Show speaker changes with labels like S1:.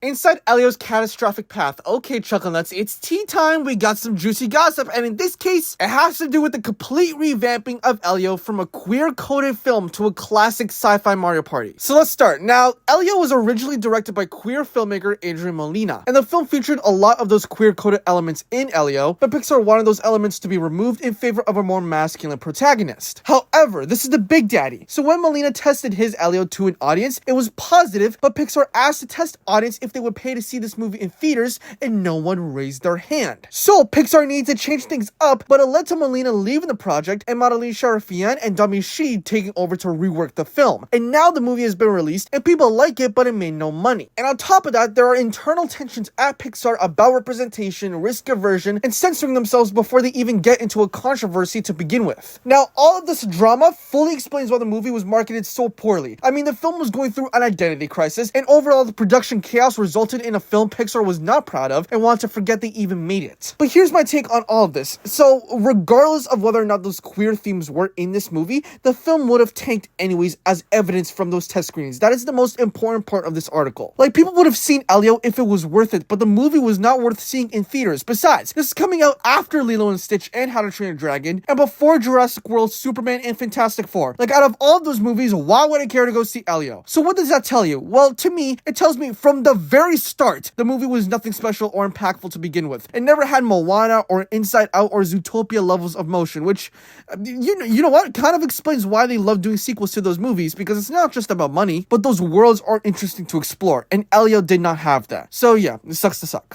S1: Inside Elio's catastrophic path. Okay, Chuckle Nuts, it's tea time. We got some juicy gossip, and in this case, it has to do with the complete revamping of Elio from a queer-coded film to a classic sci-fi Mario Party. So let's start. Now, Elio was originally directed by queer filmmaker Adrian Molina, and the film featured a lot of those queer-coded elements in Elio, but Pixar wanted those elements to be removed in favor of a more masculine protagonist. However, this is the big daddy. So when Molina tested his Elio to an audience, it was positive, but Pixar asked the test audience if they would pay to see this movie in theaters, and no one raised their hand. So Pixar needed to change things up, but it led to Molina leaving the project and Madeline Sharafian and Dami Shi taking over to rework the film. And now the movie has been released and people like it, but it made no money. And on top of that, there are internal tensions at Pixar about representation, risk aversion, and censoring themselves before they even get into a controversy to begin with. Now, all of this drama fully explains why the movie was marketed so poorly. I mean, the film was going through an identity crisis, and overall the production chaos resulted in a film Pixar was not proud of and wanted to forget they even made it. But here's my take on all of this. So, regardless of whether or not those queer themes were in this movie, the film would have tanked anyways, as evidence from those test screenings. That is the most important part of this article. Like, people would have seen Elio if it was worth it, but the movie was not worth seeing in theaters. Besides, this is coming out after Lilo and Stitch and How to Train a Dragon, and before Jurassic World, Superman, and Fantastic Four. Like, out of all those movies, why would I care to go see Elio? So what does that tell you? Well, to me, it tells me from the very start, the movie was nothing special or impactful to begin with. It never had Moana or Inside Out or Zootopia levels of motion, which, you know what, kind of explains why they love doing sequels to those movies, because it's not just about money, but those worlds are interesting to explore, and Elio did not have that. So yeah, it sucks to suck.